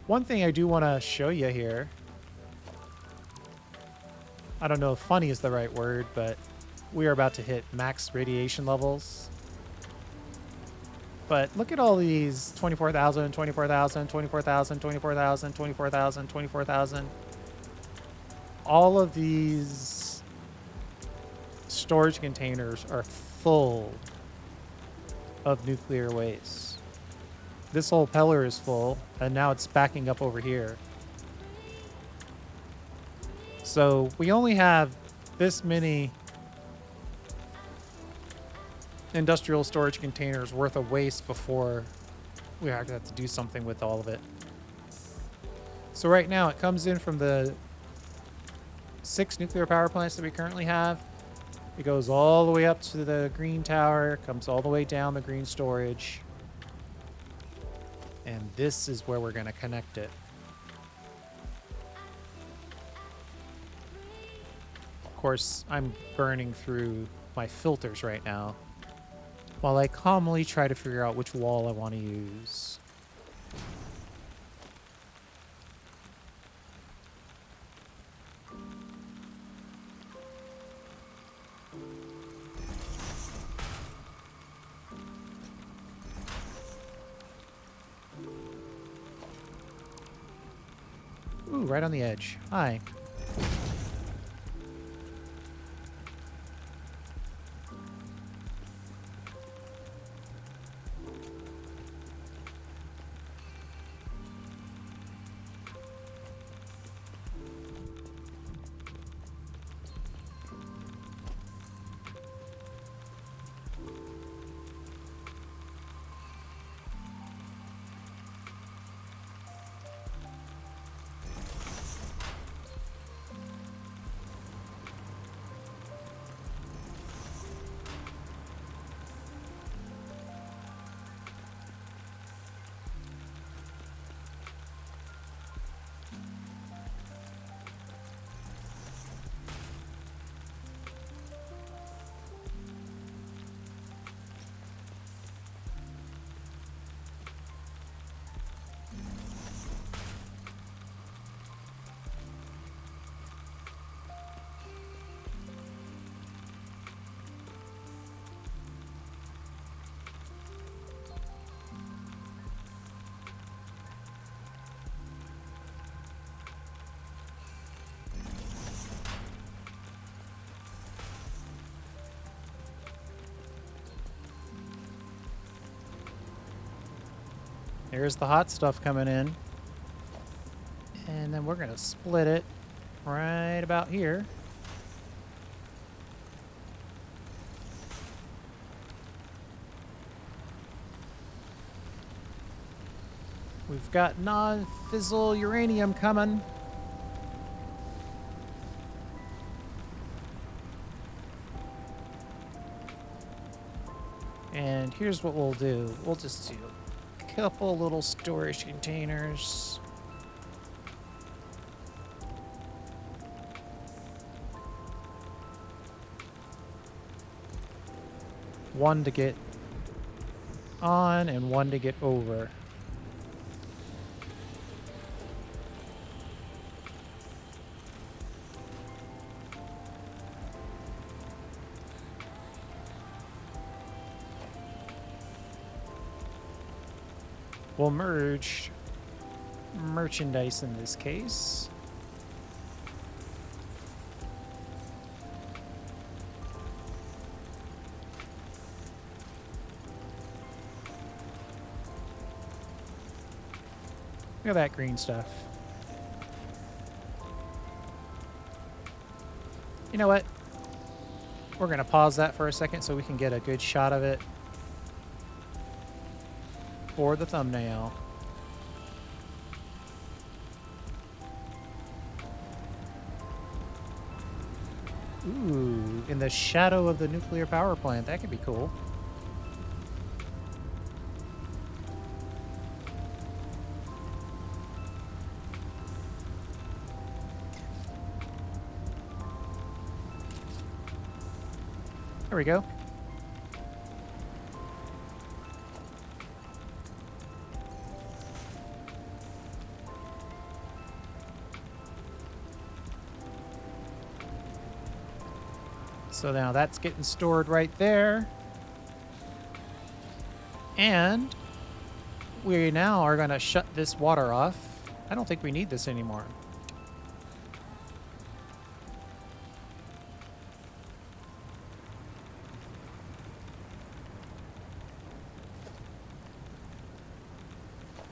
One thing I do want to show you here, I don't know if funny is the right word, but we are about to hit max radiation levels. But look at all these 24,000, 24,000, 24,000, 24,000, 24,000, 24,000. All of these storage containers are full of nuclear waste. This whole pellet is full, and now it's backing up over here. So we only have this many industrial storage containers worth of waste before we have to do something with all of it. So right now it comes in from the 6 nuclear power plants that we currently have. It goes all the way up to the green tower, comes all the way down the green storage. And this is where we're going to connect it. Of course, I'm burning through my filters right now, while I calmly try to figure out which wall I want to use. Ooh, right on the edge. Hi. Here's the hot stuff coming in. And then we're going to split it right about here. We've got non-fissile uranium coming. And here's what we'll do. We'll just do a couple little storage containers. One to get on and one to get over. We'll merge merchandise in this case. Look at that green stuff. You know what? We're going to pause that for a second so we can get a good shot of it for the thumbnail. Ooh, in the shadow of the nuclear power plant. That could be cool. There we go. So now that's getting stored right there. And we now are going to shut this water off. I don't think we need this anymore.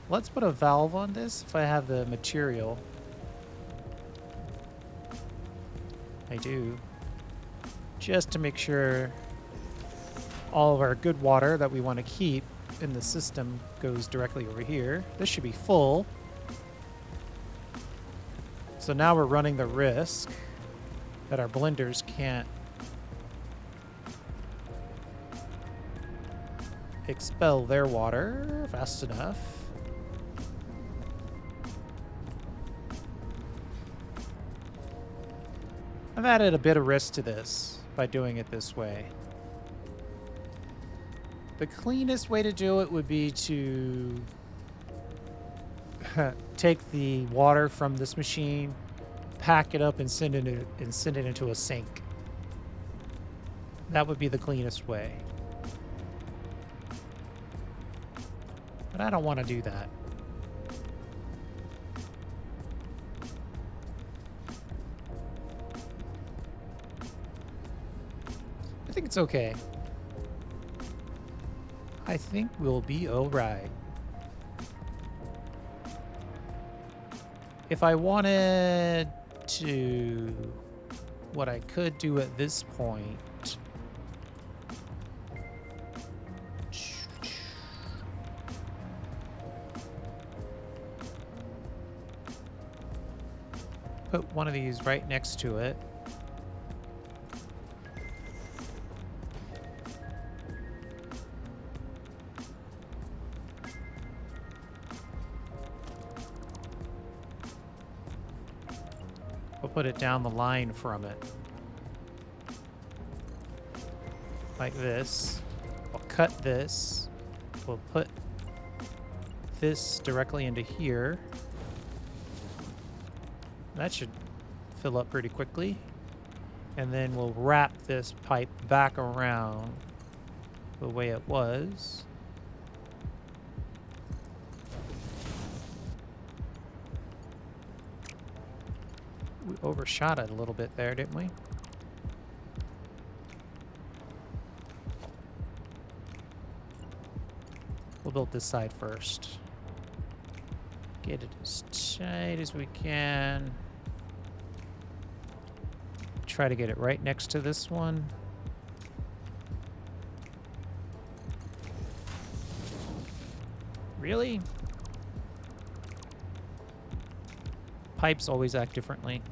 Let's put a valve on this if I have the material. I do. Just to make sure all of our good water that we want to keep in the system goes directly over here. This should be full. So now we're running the risk that our blenders can't expel their water fast enough. I've added a bit of risk to this by doing it this way. The cleanest way to do it would be to take the water from this machine, pack it up, and send it into a sink. That would be the cleanest way. But I don't want to do that. I think it's okay. I think we'll be alright. If I wanted to, what I could do at this point, put one of these right next to it. We'll put it down the line from it. Like this. We'll cut this. We'll put this directly into here. That should fill up pretty quickly. And then we'll wrap this pipe back around the way it was. We overshot it a little bit there, didn't we? We'll build this side first. Get it as tight as we can. Try to get it right next to this one. Really? Pipes always act differently.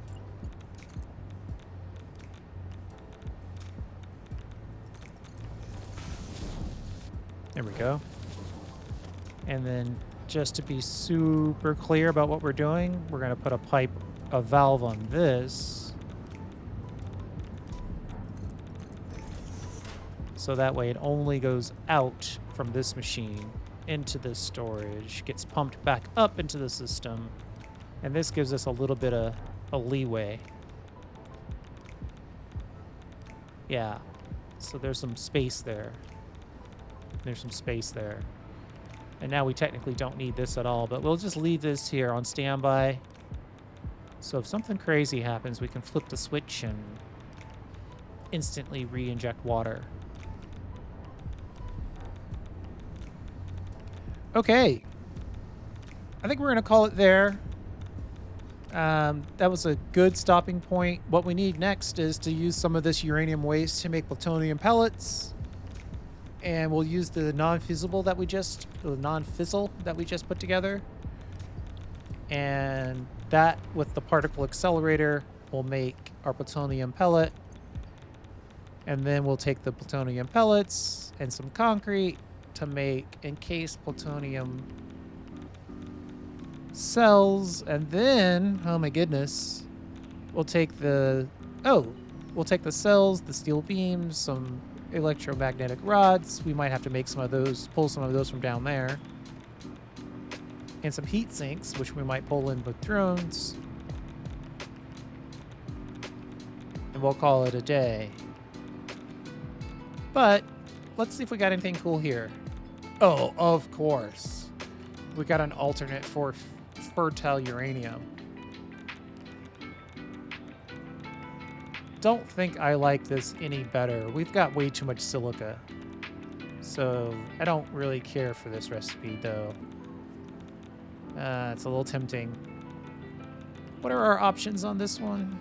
There we go. And then just to be super clear about what we're doing, we're going to put a valve on this. So that way it only goes out from this machine into this storage, gets pumped back up into the system, and this gives us a little bit of a leeway. Yeah, so there's some space there. There's some space there. And now we technically don't need this at all, but we'll just leave this here on standby. So if something crazy happens, we can flip the switch and instantly re-inject water. Okay. I think we're going to call it there. That was a good stopping point. What we need next is to use some of this uranium waste to make plutonium pellets. And we'll use the non-fissile that we just put together. And that, with the particle accelerator, will make our plutonium pellet. And then we'll take the plutonium pellets and some concrete to make encased plutonium cells. And then, oh my goodness, we'll take the cells, the steel beams, some electromagnetic rods. We might have to make some of those, pull some of those from down there. And some heat sinks, which we might pull in with drones. And we'll call it a day. But let's see if we got anything cool here. Oh, of course. We got an alternate for fertile uranium. Don't think I like this any better. We've got way too much silica. So I don't really care for this recipe, though. It's a little tempting. What are our options on this one?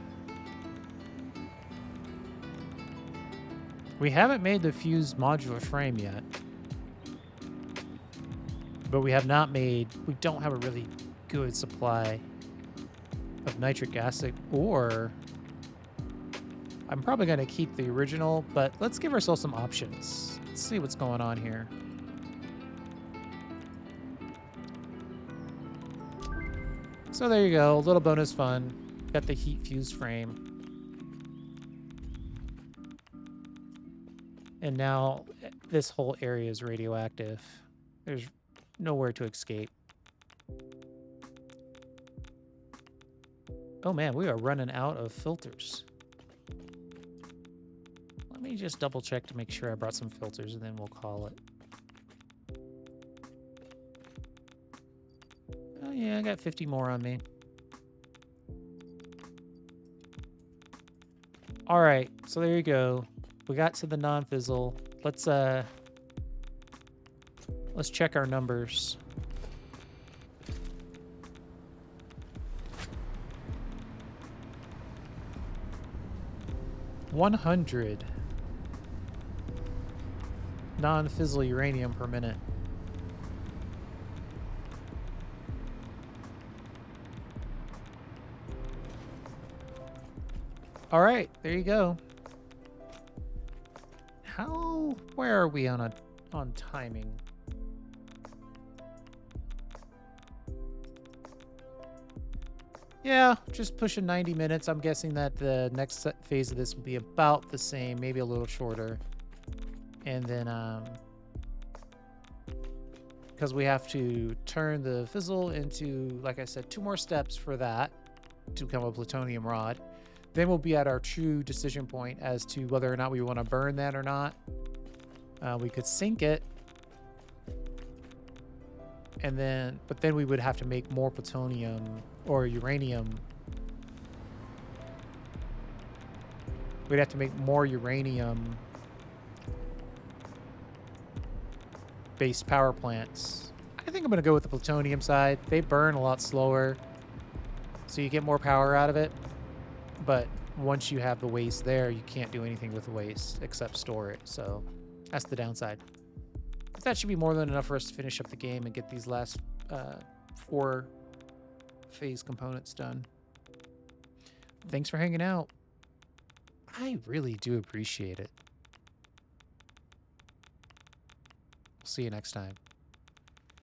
We haven't made the fused modular frame yet. But we don't have a really good supply of nitric acid, or I'm probably going to keep the original, but let's give ourselves some options. Let's see what's going on here. So there you go, a little bonus fun. Got the heat fused frame. And now this whole area is radioactive. There's nowhere to escape. Oh man, we are running out of filters. Let me just double check to make sure I brought some filters, and then we'll call it. Oh yeah, I got 50 more on me. All right, so there you go. We got to the non-fissile. Let's check our numbers. $100 non-fissile uranium per minute. All right, there you go. Where are we on timing? Yeah, just pushing 90 minutes. I'm guessing that the next phase of this will be about the same, maybe a little shorter. And then, because we have to turn the fissile into, like I said, 2 more steps for that to become a plutonium rod. Then we'll be at our true decision point as to whether or not we want to burn that or not. We could sink it, and but then we would have to make more plutonium or uranium. We'd have to make more uranium-based power plants. I think I'm going to go with the plutonium side. They burn a lot slower, so you get more power out of it. But once you have the waste there, you can't do anything with the waste except store it. So that's the downside. But that should be more than enough for us to finish up the game and get these last 4 phase components done. Thanks for hanging out. I really do appreciate it. We'll see you next time.